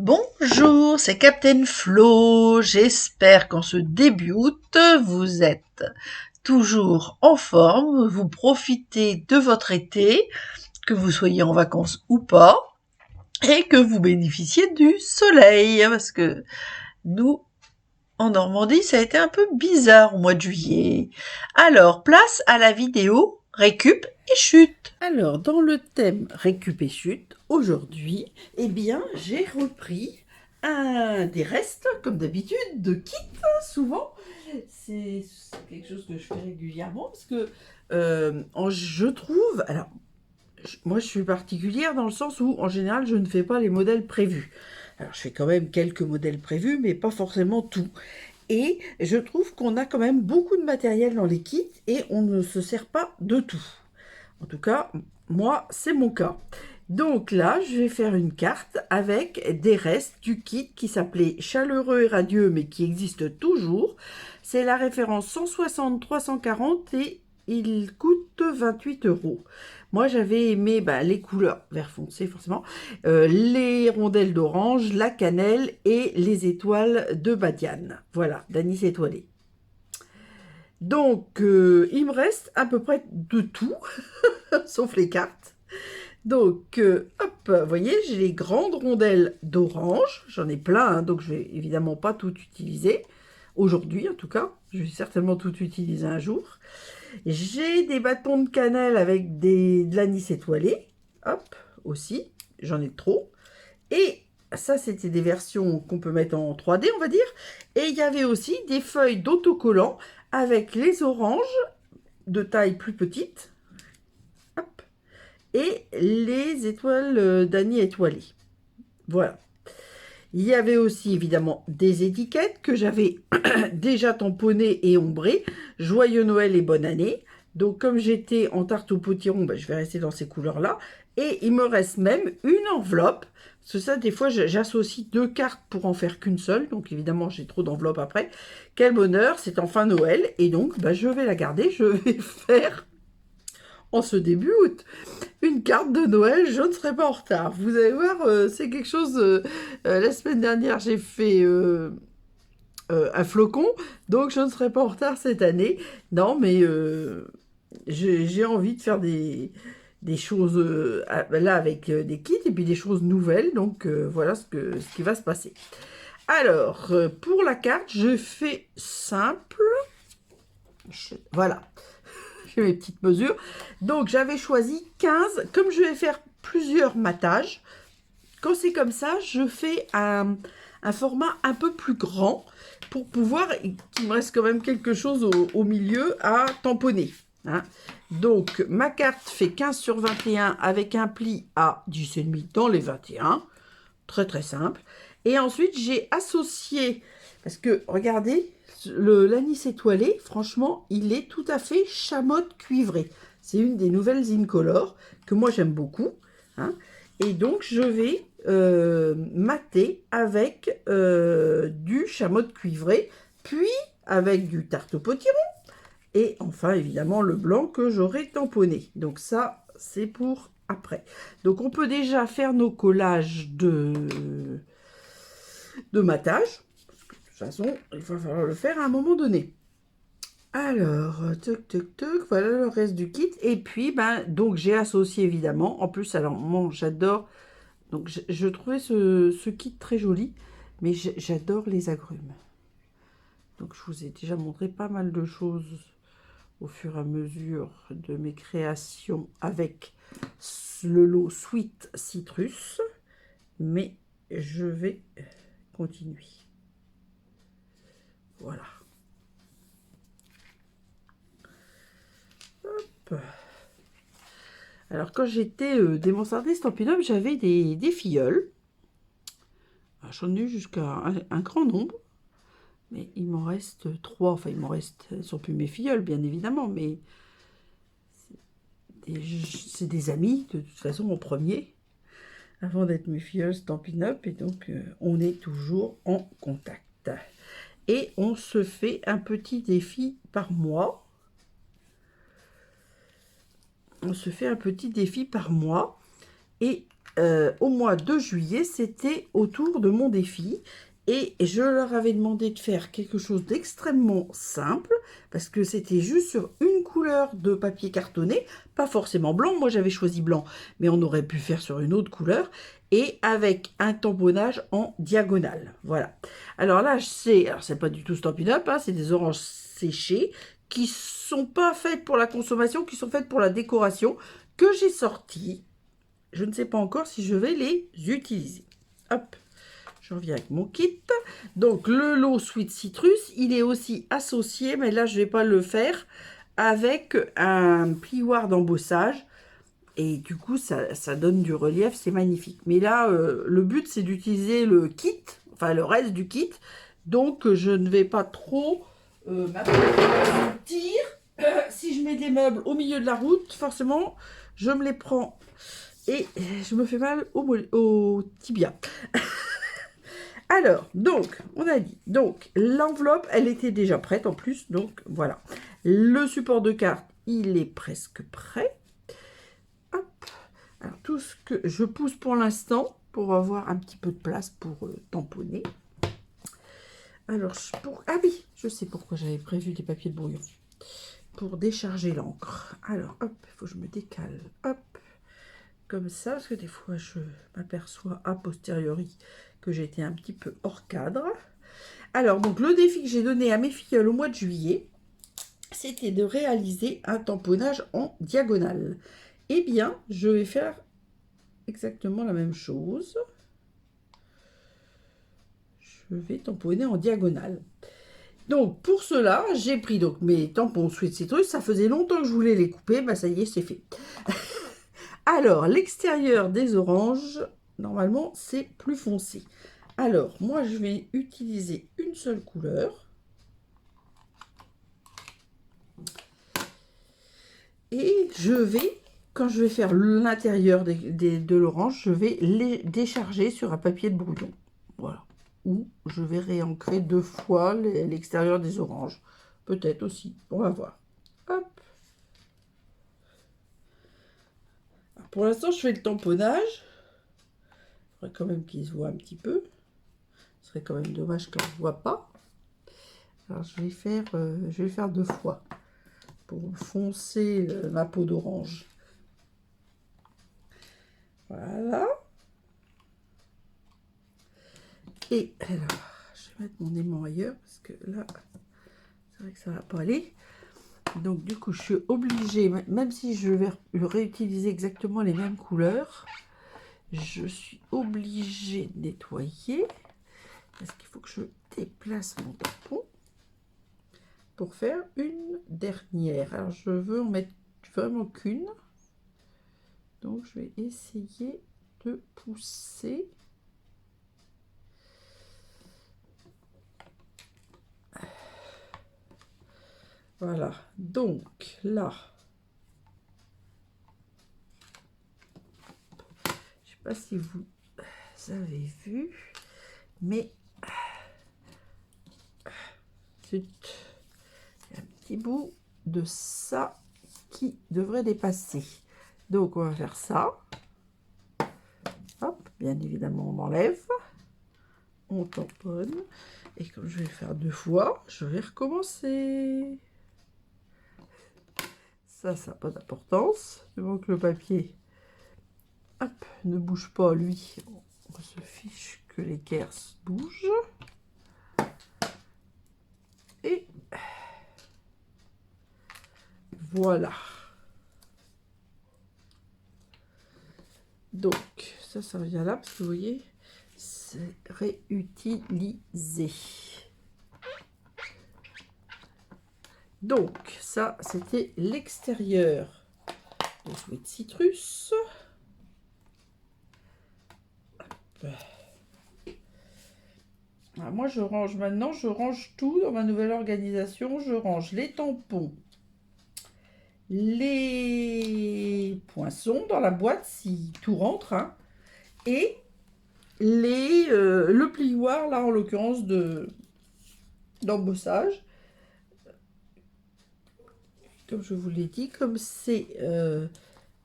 Bonjour, c'est Captain Flo. J'espère qu'en ce début août, vous êtes toujours en forme, vous profitez de votre été, que vous soyez en vacances ou pas, et que vous bénéficiez du soleil, parce que nous, en Normandie, ça a été un peu bizarre au mois de juillet. Alors, place à la vidéo récup et chute. Alors, dans le thème récup et chute, aujourd'hui, j'ai repris des restes, comme d'habitude, de kits, souvent. C'est quelque chose que je fais régulièrement, parce que je trouve... Alors, moi, je suis particulière dans le sens où, en général, je ne fais pas les modèles prévus. Alors, je fais quand même quelques modèles prévus, mais pas forcément tout. Et je trouve qu'on a quand même beaucoup de matériel dans les kits et on ne se sert pas de tout. En tout cas, moi, c'est mon cas. Donc là, je vais faire une carte avec des restes du kit qui s'appelait Chaleureux et Radieux, mais qui existe toujours. C'est la référence 160-340 et il coûte 28 euros. Moi, j'avais aimé les couleurs vert foncé, forcément, les rondelles d'orange, la cannelle et les étoiles de Badiane. Voilà, d'anis étoilé. Donc, il me reste à peu près de tout, sauf les cartes. Donc, hop, vous voyez, j'ai les grandes rondelles d'orange. J'en ai plein, hein, donc je vais évidemment pas tout utiliser. Aujourd'hui, en tout cas. Je vais certainement tout utiliser un jour. J'ai des bâtons de cannelle avec de l'anis étoilé. Hop, aussi. J'en ai trop. Et ça, c'était des versions qu'on peut mettre en 3D, on va dire. Et il y avait aussi des feuilles d'autocollants avec les oranges de taille plus petite. Hop. Et les étoiles d'anis étoilées. Voilà. Il y avait aussi évidemment des étiquettes que j'avais déjà tamponnées et ombrées. Joyeux Noël et bonne année. Donc comme j'étais en tarte au potiron, je vais rester dans ces couleurs-là. Et il me reste même une enveloppe. Parce que ça, des fois, j'associe deux cartes pour en faire qu'une seule. Donc évidemment, j'ai trop d'enveloppes après. Quel bonheur, c'est enfin Noël. Et donc, je vais la garder. Je vais faire, en ce début août, une carte de Noël, je ne serai pas en retard. Vous allez voir, c'est quelque chose... la semaine dernière, j'ai fait un flocon, donc je ne serai pas en retard cette année. Non, mais j'ai envie de faire des choses là avec des kits et puis des choses nouvelles. Donc voilà ce qui va se passer. Alors, pour la carte, je fais simple. Voilà. J'ai mes petites mesures. Donc, j'avais choisi 15. Comme je vais faire plusieurs matages, quand c'est comme ça, je fais un format un peu plus grand pour pouvoir, qu'il me reste quand même quelque chose au milieu à tamponner. Hein. Donc, ma carte fait 15 sur 21 avec un pli à 10,5 dans les 21. Très, très simple. Et ensuite, j'ai associé, parce que, regardez, l'anis étoilé, franchement, il est tout à fait chamotte cuivré. C'est une des nouvelles Incolor que moi, j'aime beaucoup. Hein. Et donc, je vais mater avec du chamotte cuivré, puis avec du tarte au potiron, et enfin, évidemment, le blanc que j'aurai tamponné. Donc ça, c'est pour après. Donc, on peut déjà faire nos collages de matage. De toute façon, il va falloir le faire à un moment donné. Alors, toc, toc, toc, voilà le reste du kit. Et puis, donc j'ai associé évidemment. En plus, alors, moi, j'adore. Donc, je trouvais ce kit très joli, mais j'adore les agrumes. Donc, je vous ai déjà montré pas mal de choses au fur et à mesure de mes créations avec le lot Sweet Citrus. Mais je vais continuer. Voilà. Hop. Alors, quand j'étais démonstratrice Stampin' Up, j'avais des filleuls. J'en ai eu jusqu'à un grand nombre. Mais il m'en reste 3. Enfin, il m'en reste... Elles ne sont plus mes filleuls, bien évidemment, mais... C'est des amis, de toute façon, en premier. Avant d'être mes filleuls Stampin' Up. Et donc, on est toujours en contact. Et on se fait un petit défi par mois. On se fait un petit défi par mois. Et au mois de juillet, c'était autour de mon défi. Et je leur avais demandé de faire quelque chose d'extrêmement simple, parce que c'était juste sur une couleur de papier cartonné, pas forcément blanc, moi j'avais choisi blanc, mais on aurait pu faire sur une autre couleur, et avec un tamponnage en diagonale. Voilà. Alors là, c'est pas du tout Stampin' Up, hein, c'est des oranges séchées, qui sont pas faites pour la consommation, qui sont faites pour la décoration, que j'ai sorties. Je ne sais pas encore si je vais les utiliser. Hop, je reviens avec mon kit. Donc, le lot Sweet Citrus, il est aussi associé, mais là, je ne vais pas le faire, avec un plioir d'embossage. Et du coup, ça donne du relief, c'est magnifique. Mais là, le but, c'est d'utiliser le kit, enfin le reste du kit. Donc, je ne vais pas trop m'appesantir. Si je mets des meubles au milieu de la route, forcément, je me les prends et je me fais mal au tibia. Alors, donc, on a dit, donc, l'enveloppe, elle était déjà prête en plus, donc voilà. Le support de carte, il est presque prêt. Hop. Alors, tout ce que je pousse pour l'instant, pour avoir un petit peu de place pour tamponner. Alors, ah oui, je sais pourquoi j'avais prévu des papiers de brouillon. Pour décharger l'encre. Alors, hop, il faut que je me décale. Hop. Comme ça, parce que des fois je m'aperçois a posteriori que j'étais un petit peu hors cadre. Alors, donc le défi que j'ai donné à mes filleuls au mois de juillet, c'était de réaliser un tamponnage en diagonale. Eh bien, je vais faire exactement la même chose. Je vais tamponner en diagonale. Donc, pour cela, j'ai pris donc mes tampons Sweet Citrus. Ça faisait longtemps que je voulais les couper. Bah, ça y est, c'est fait. Alors, l'extérieur des oranges, normalement, c'est plus foncé. Alors, moi, je vais utiliser une seule couleur. Et je vais, quand je vais faire l'intérieur de l'orange, je vais les décharger sur un papier de brouillon. Voilà. Ou je vais réancrer 2 fois l'extérieur des oranges. Peut-être aussi. On va voir. Hop. Alors, pour l'instant, je fais le tamponnage. Il faudrait quand même qu'il se voit un petit peu. Ce serait quand même dommage qu'on ne voit pas. Alors, je vais faire 2 fois pour foncer ma peau d'orange. Voilà. Et alors, je vais mettre mon aimant ailleurs parce que là, c'est vrai que ça ne va pas aller. Donc, du coup, je suis obligée, même si je vais réutiliser exactement les mêmes couleurs, je suis obligée de nettoyer parce qu'il faut que je déplace mon tampon pour faire une dernière. Alors, je veux en mettre vraiment qu'une. Donc, je vais essayer de pousser. Voilà. Donc, là, je sais pas si vous avez vu, mais il y a un petit bout de ça qui devrait dépasser. Donc, on va faire ça. Hop, bien évidemment, on enlève. On tamponne. Et comme je vais le faire 2 fois, je vais recommencer. Ça n'a pas d'importance. Donc, le papier, hop, ne bouge pas, lui. On se fiche que l'équerre bouge. Et voilà. Donc, ça revient là, parce que vous voyez, c'est réutilisé. Donc, ça, c'était l'extérieur de Sweet Citrus. Alors, moi, je range maintenant, je range tout dans ma nouvelle organisation. Je range les tampons, les poinçons dans la boîte si tout rentre, hein, et le plioir, là, en l'occurrence, d'embossage. Comme je vous l'ai dit, comme c'est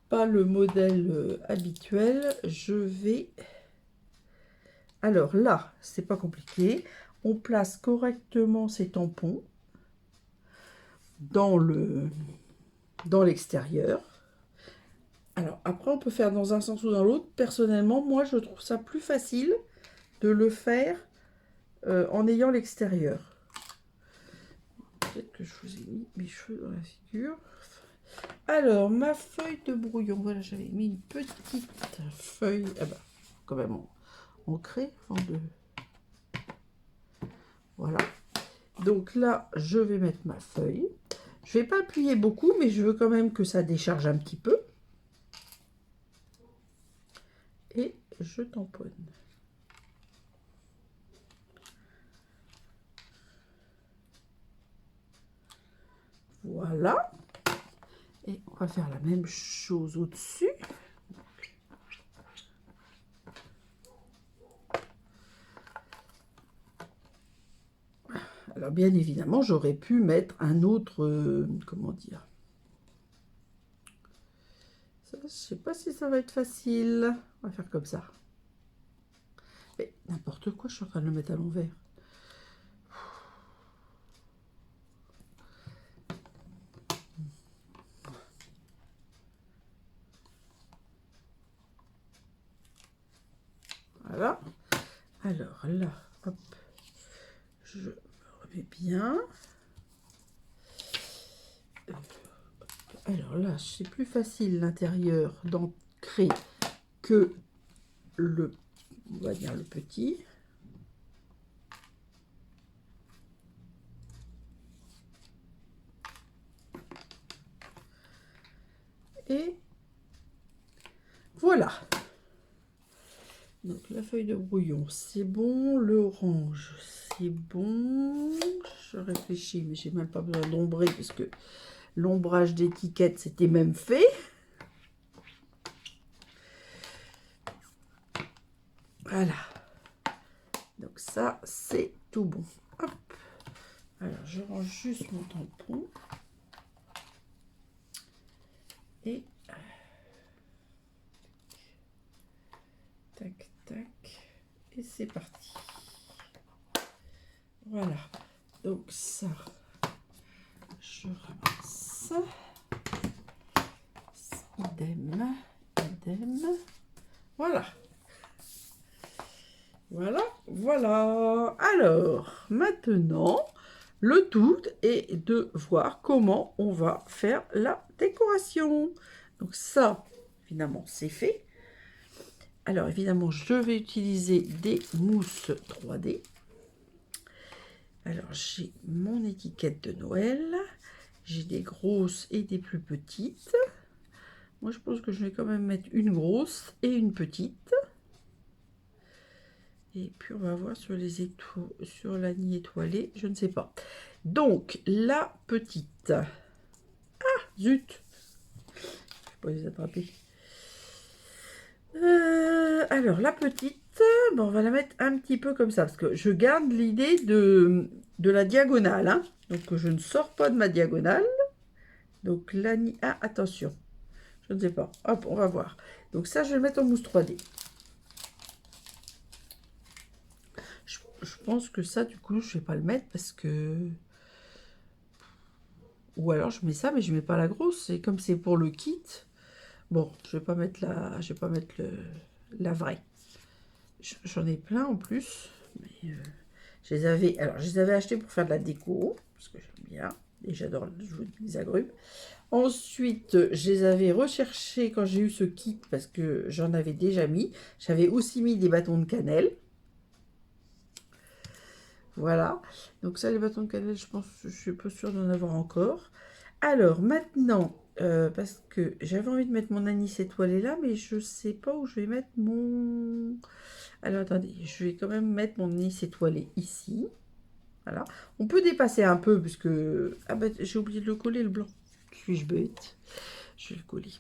pas le modèle habituel, je vais... Alors là, c'est pas compliqué. On place correctement ces tampons dans l'extérieur. Alors après, on peut faire dans un sens ou dans l'autre. Personnellement, moi, je trouve ça plus facile de le faire en ayant l'extérieur. Peut-être que je vous ai mis mes cheveux dans la figure. Alors, ma feuille de brouillon. Voilà, j'avais mis une petite feuille. Ah bah, quand même ancrée avant de... Voilà. Donc là, je vais mettre ma feuille. Je ne vais pas appuyer beaucoup, mais je veux quand même que ça décharge un petit peu. Et je tamponne. Voilà. Et on va faire la même chose au-dessus. Alors bien évidemment, j'aurais pu mettre un autre, comment dire, ça, je sais pas si ça va être facile. On va faire comme ça. Mais n'importe quoi, je suis en train de le mettre à l'envers. Voilà. Alors là, hop, je me remets bien. Alors là, c'est plus facile l'intérieur d'ancrer que le, on va dire le petit. Et voilà. Donc la feuille de brouillon, c'est bon. L'orange, c'est bon. Je réfléchis, mais j'ai même pas besoin d'ombrer parce que l'ombrage d'étiquette, c'était même fait. Voilà. Donc ça, c'est tout bon. Hop. Alors, je range juste mon tampon. Et... tac, tac. Et c'est parti. Voilà. Donc ça, je ramasse. Idem, idem. Voilà. Voilà, voilà. Alors, maintenant, le tout est de voir comment on va faire la décoration. Donc ça, évidemment, c'est fait. Alors, évidemment, je vais utiliser des mousses 3D. Alors, j'ai mon étiquette de Noël. J'ai des grosses et des plus petites. Moi, je pense que je vais quand même mettre une grosse et une petite. Et puis, on va voir sur les sur la nid étoilée, je ne sais pas. Donc, la petite. Ah, zut! Je ne vais pas les attraper. Alors, la petite, bon, on va la mettre un petit peu comme ça, parce que je garde l'idée de la diagonale. Hein. Donc, je ne sors pas de ma diagonale. Donc, la nid... Ah, attention. Je ne sais pas. Hop, on va voir. Donc, ça, je vais le mettre en mousse 3D. Je pense que ça, du coup, je ne vais pas le mettre parce que... Ou alors, je mets ça, mais je ne mets pas la grosse. Et comme c'est pour le kit... Bon, je vais pas mettre la vraie. J'en ai plein en plus. Mais je les avais achetés pour faire de la déco. Parce que j'aime bien. Et j'adore jouer des agrumes. Ensuite, je les avais recherchés quand j'ai eu ce kit. Parce que j'en avais déjà mis. J'avais aussi mis des bâtons de cannelle. Voilà. Donc ça, les bâtons de cannelle, je pense, je suis pas sûre d'en avoir encore. Alors, maintenant... parce que j'avais envie de mettre mon anis étoilé là, mais je sais pas où je vais mettre mon... Alors, attendez, je vais quand même mettre mon anis étoilé ici. Voilà. On peut dépasser un peu, puisque... Ah bah, j'ai oublié de le coller, le blanc. Suis-je bête? Je vais le coller.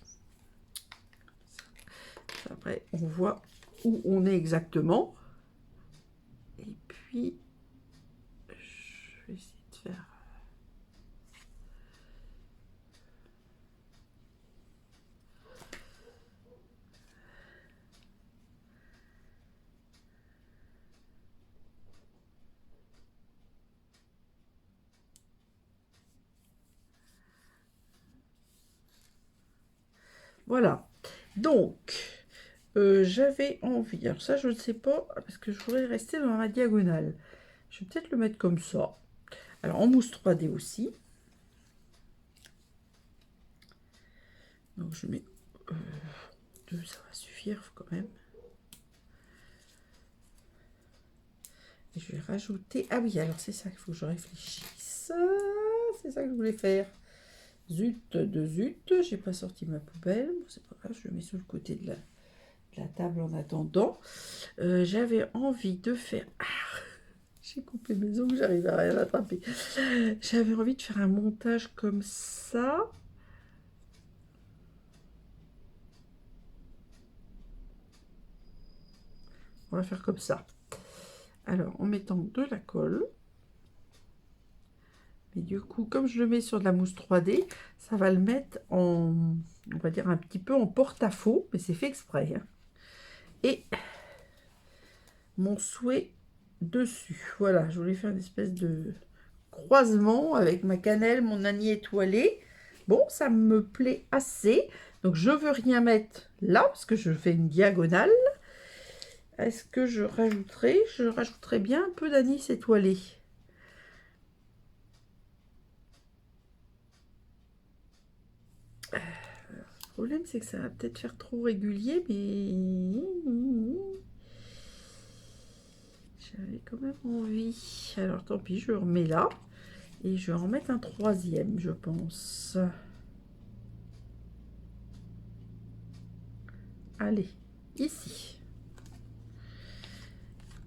Après, on voit où on est exactement. Et puis, je vais essayer de faire... Voilà. Donc, j'avais envie. Alors ça, je ne sais pas, parce que je voudrais rester dans ma diagonale. Je vais peut-être le mettre comme ça. Alors, en mousse 3D aussi. Donc, je mets 2, ça va suffire quand même. Et je vais rajouter... Ah oui, alors c'est ça qu'il faut que je réfléchisse. C'est ça que je voulais faire. Zut de zut, j'ai pas sorti ma poubelle. Bon, c'est pas grave, je le mets sur le côté de la table en attendant. J'avais envie de faire... Ah, j'ai coupé mes ongles, j'arrive à rien attraper. J'avais envie de faire un montage comme ça. On va faire comme ça. Alors, en mettant de la colle. Mais du coup, comme je le mets sur de la mousse 3D, ça va le mettre en, on va dire un petit peu en porte-à-faux, mais c'est fait exprès. Hein. Et mon souhait dessus. Voilà, je voulais faire une espèce de croisement avec ma cannelle, mon anis étoilé. Bon, ça me plaît assez. Donc, je veux rien mettre là, parce que je fais une diagonale. Est-ce que je rajouterai? Je rajouterai bien un peu d'anis étoilé. Le problème, c'est que ça va peut-être faire trop régulier, mais j'avais quand même envie. Alors, tant pis, je remets là. Et je vais en mettre un troisième, je pense. Allez, ici.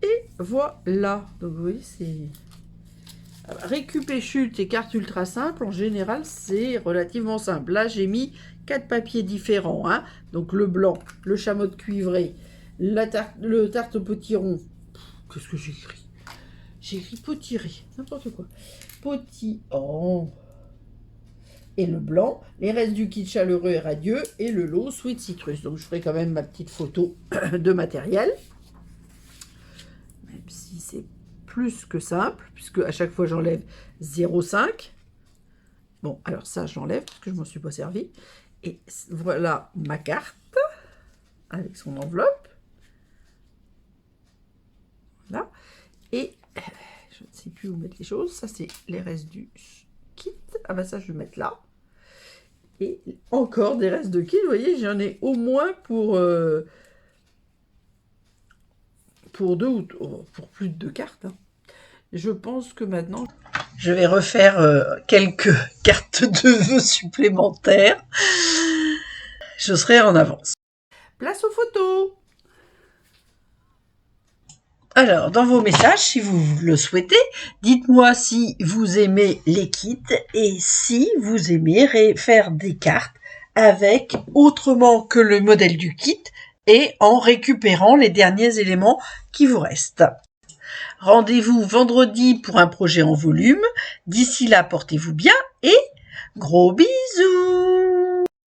Et voilà. Donc, vous voyez, c'est... Récup et chute et carte ultra simple, en général, c'est relativement simple. Là, j'ai mis 4 papiers différents. Hein. Donc, le blanc, le chameau de cuivré, le tarte au potiron. Qu'est-ce que j'ai écrit? J'ai écrit potiré, n'importe quoi. Potiron. Et le blanc, les restes du kit chaleureux et radieux et le lot sweet citrus. Donc, je ferai quand même ma petite photo de matériel. Même si c'est plus que simple, puisque à chaque fois j'enlève 0,5. Bon, alors ça j'enlève parce que je m'en suis pas servi. Et voilà ma carte avec son enveloppe. Voilà. Et je ne sais plus où mettre les choses. Ça c'est les restes du kit. Ah bah ça je vais mettre là. Et encore des restes de kit. Vous voyez, j'en ai au moins pour 2 ou pour plus de 2 cartes. Hein. Je pense que maintenant... Je vais refaire quelques cartes de vœux supplémentaires. Je serai en avance. Place aux photos. Alors, dans vos messages, si vous le souhaitez, dites-moi si vous aimez les kits et si vous aimez faire des cartes avec autrement que le modèle du kit et en récupérant les derniers éléments qui vous restent. Rendez-vous vendredi pour un projet en volume. D'ici là, portez-vous bien et gros bisous!